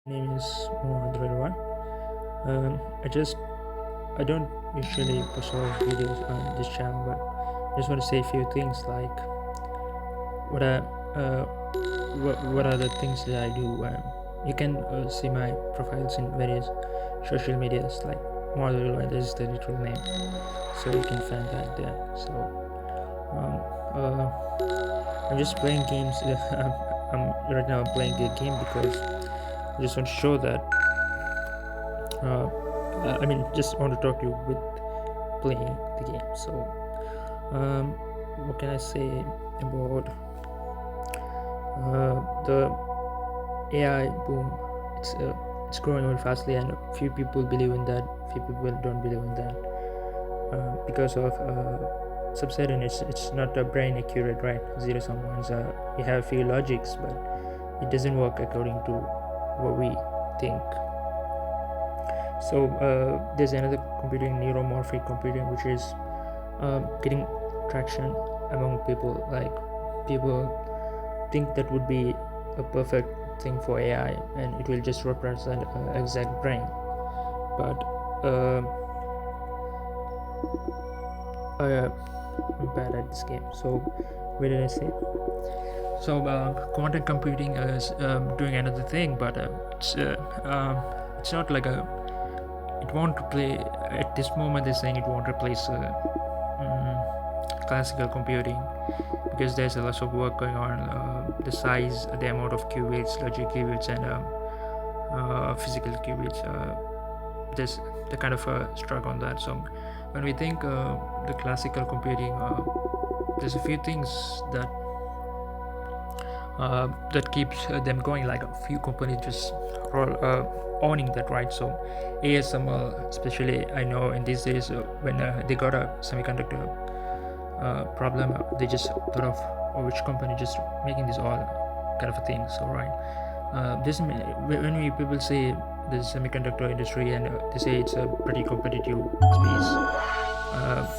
Name is Mohammed Redwan. I don't usually post a lot of videos on this channel, but I just want to say a few things like what I uh, what are the things that I do. You can see my profiles in various social medias like Mohammed Redwan. This is the literal name, so you can find that there. So um, I'm just playing games. Right now I'm playing a game because I just want to show that uh, just want to talk to you with playing the game. So, um, what can I say about the AI boom? It's growing very fastly, and few people believe in that. Few people don't believe in that because of subsetting. It's not a brain accurate, right? Zero sum ones. We have few logics, but it doesn't work according to what we think. So there's another computing, neuromorphic computing, which is getting traction among people. Like people think that would be a perfect thing for AI, and it will just represent an exact brain. But uh, I'm bad at this game. So where did I say? So quantum computing is doing another thing, but it's not like a. It won't replace at this moment. They're saying it won't replace classical computing because there's a lot of work going on. The size, the amount of qubits, logic qubits, and physical qubits. There's the kind of struggle on that. So when we think the classical computing, there's a few things that that keeps them going. Like a few companies just owning that, right? So ASML, especially, I know in these days when they got a semiconductor problem, they just thought of which company just making this all kind of a thing. So right, this when we people say the semiconductor industry and they say it's a pretty competitive space,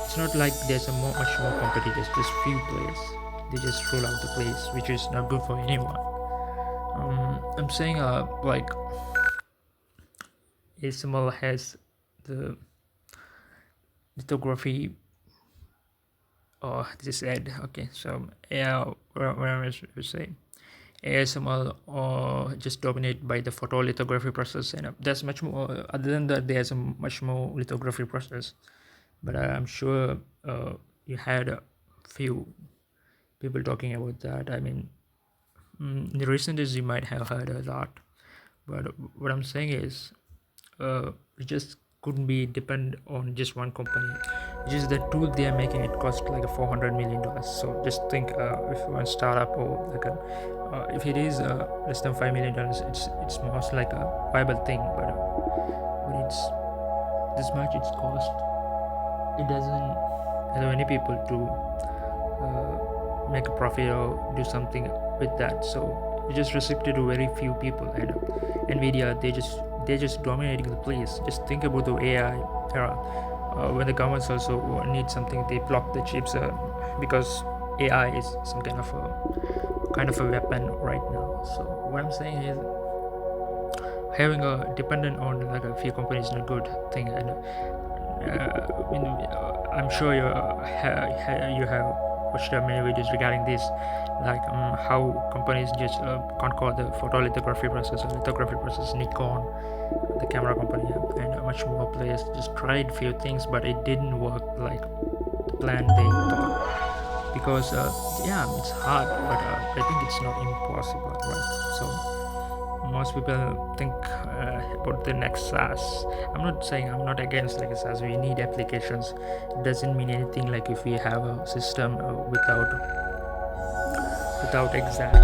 it's not like there's much more competitors, just few players. They just roll out the place, which is not good for anyone. I'm saying like ASML has the lithography. Oh, this is Ed. Okay, so yeah, what I was saying, ASML just dominated by the photolithography process, and there's much more. Other than that, there's a much more lithography process. But I'm sure you had a few people talking about that. I mean, in the recent days you might have heard a lot, but what I'm saying is, we just couldn't be dependent on just one company. Just the tool they are making, it cost like a $400 million. So just think, if one startup or like a, if it is less than $5 million, it's most like a viable thing. But when it's this much, it's cost. It doesn't allow any people to make a profit or do something with that. So it's just restricted to very few people. And Nvidia, they're just dominating the place. Just think about the AI era. When the governments also need something, they block the chips because AI is some kind of a weapon right now. So what I'm saying is, having a dependent on like a few companies is a good thing. And I'm sure you have watched many videos regarding this, like how companies just conquer the photolithography process or lithography process. Nikon, the camera company, and much more players just tried few things, but it didn't work like the plan they thought. Because yeah, it's hard, but I think it's not impossible, right? So most people think about the next SaaS. I'm not saying I'm not against like a SaaS. We need applications. It doesn't mean anything like if we have a system without exact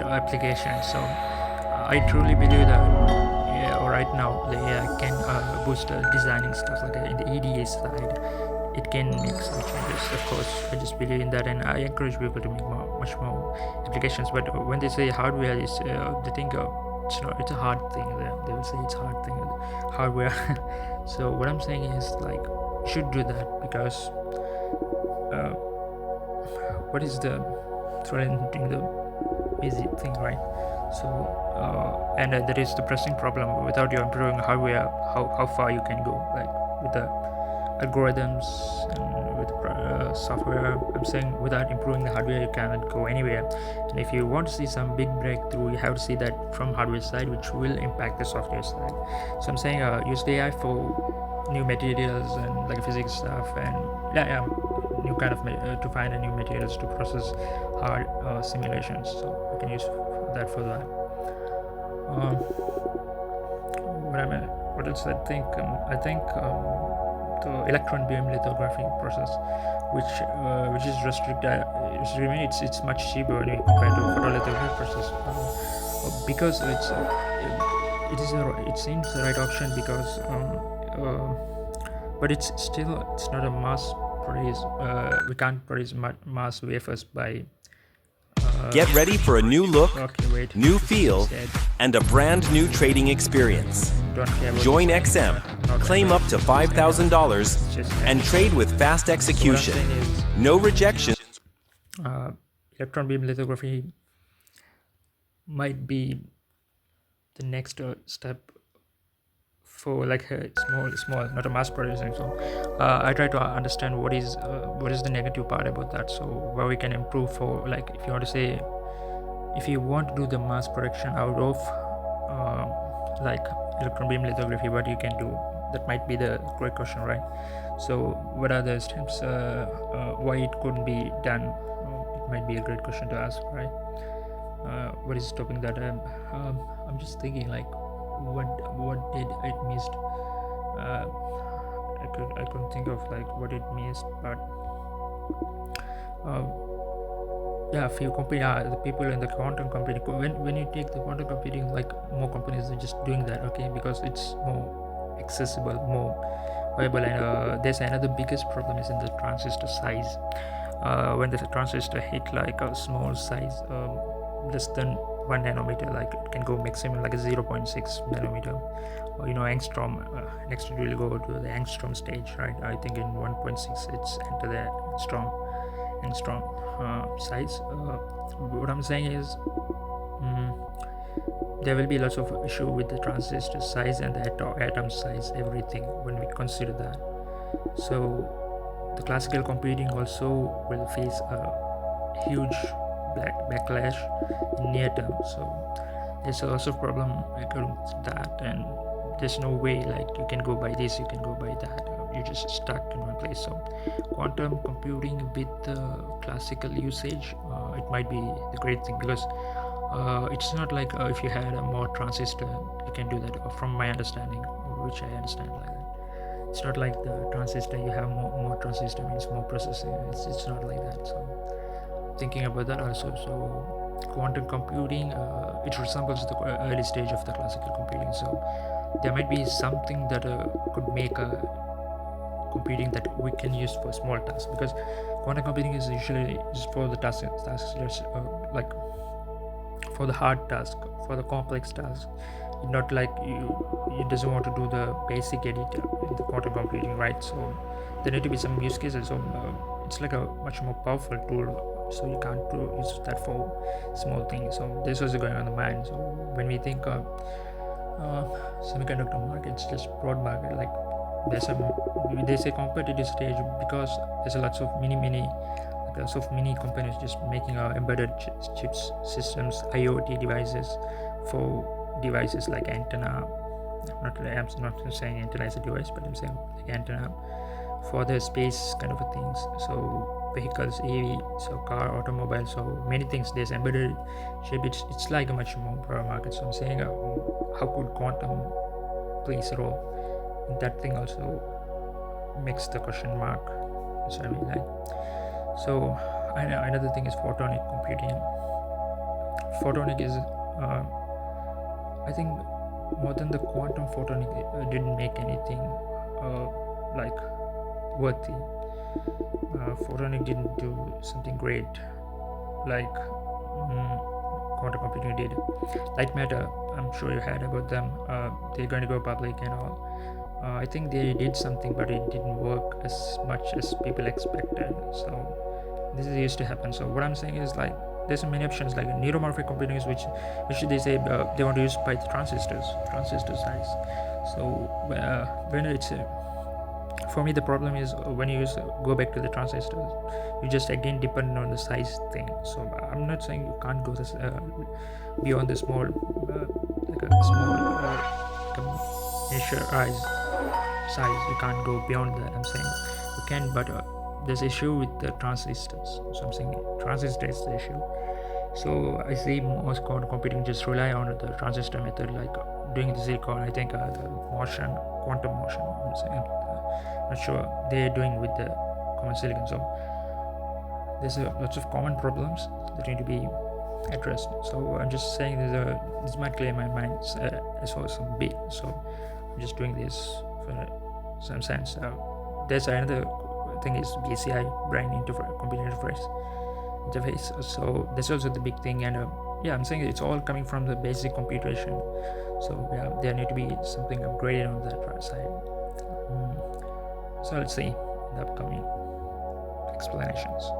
application. So I truly believe that yeah, right now the AI can boost designing stuff like in the EDA side. It can make some changes. Of course, I just believe in that, and I encourage people to make much more applications. But when they say hardware, is they think it's not. It's a hard thing. They will say it's a hard thing, hardware. So what I'm saying is like you should do that because what is the threatening the busy thing, right? So and there is the pressing problem. Without you improving hardware, how far you can go, like with the algorithms and with software. I'm saying without improving the hardware you cannot go anywhere, and if you want to see some big breakthrough, you have to see that from hardware side, which will impact the software side. So I'm saying use the AI for new materials and like physics stuff, and yeah, new kind of to find a new materials to process hard simulations. So you can use that for that. What else I think? The electron beam lithography process, which is restricted. It's much cheaper when you compare to photolithography process, because it seems the right option because but it's not a mass produce. We can't produce mass wafers by. Get ready for a new look, Okay, wait. new feel, Said, and a brand new trading experience. don't care about Join this. XM, Not claim up to $5,000, and trade with fast execution. What I'm saying is, No rejection. electron beam lithography might be the next step for like a small, not a mass producing. So I try to understand what is the negative part about that. So where we can improve for, like, if you want to say, if you want to do the mass production out of like electron beam lithography, what you can do, that might be the great question, right? So what are the steps, why it couldn't be done? It might be a great question to ask, right? What is stopping that? I'm just thinking, like, what did it missed? I couldn't think of like what it missed, but yeah, if you compare the people in the quantum computing, when you take the quantum computing, like, more companies are just doing that, okay, because it's more accessible, more viable, and there's another biggest problem is in the transistor size. When the transistor hit like a small size, less than 1 nanometer, like it can go maximum like a 0.6 nanometer, or angstrom. Next it will go to the angstrom stage, right? I think in 1.6 it's enter the angstrom size. What I'm saying is, there will be lots of issue with the transistor size and the atom size, everything, when we consider that. So the classical computing also will face a huge backlash in near term. So there's also a problem according to that, and there's no way like you can go by this, you can go by that. You're just stuck in one place. So quantum computing with classical usage, it might be the great thing, because it's not like if you had a more transistor, you can do that. From my understanding, which I understand like that, it's not like the transistor, you have more transistor means more processing. It's not like that. So thinking about that also. So quantum computing, it resembles the early stage of the classical computing. So there might be something that could make a computing that we can use for small tasks, because quantum computing is usually just for the tasks like for the hard task, for the complex task. Not like you doesn't want to do the basic editor in the quantum computing, right? So there need to be some use cases. So it's like a much more powerful tool, so you can't use that for small things. So this was going on the mind. So when we think semiconductor market, it's just broad market, like there's a competitive stage, because there's lots of many companies just making embedded chips systems, IoT devices, for devices like antenna. I'm not saying antenna is a device, but I'm saying like antenna for the space kind of things. So vehicles, EV, so car, automobile, so many things. There's embedded chip. It's like a much more broad market. So I'm saying, how could quantum plays a role in that thing also makes the question mark. So I mean, like, so another thing is photonic computing. Photonic is I think more than the quantum, photonic didn't make anything like worthy. Photonic didn't do something great like quantum computing did. Light matter, I'm sure you heard about them. They're going to go public and all. I think they did something, but it didn't work as much as people expected. So this is used to happen. So what I'm saying is, like, there's many options like neuromorphic computing, which they say they want to use by the transistor size. So when it's for me the problem is when you go back to the transistors, you just again depend on the size thing. So I'm not saying you can't go this beyond the small like a small like a miniaturized size. You can't go beyond that. I'm saying you can, but there's issue with the transistors. So I'm saying transistor is the issue. So I see most quantum computing just rely on the transistor method, like doing the silicon. I think the motion, quantum motion. I'm saying, not sure they're doing with the common silicon. So there's lots of common problems that need to be addressed. So I'm just saying this might clear my mind as well as some bit. So I'm just doing this for some sense. There's another thing is BCI, brain computer interface. So that's also the big thing, and I'm saying it's all coming from the basic computation. So there need to be something upgraded on that side. So let's see the upcoming explanations.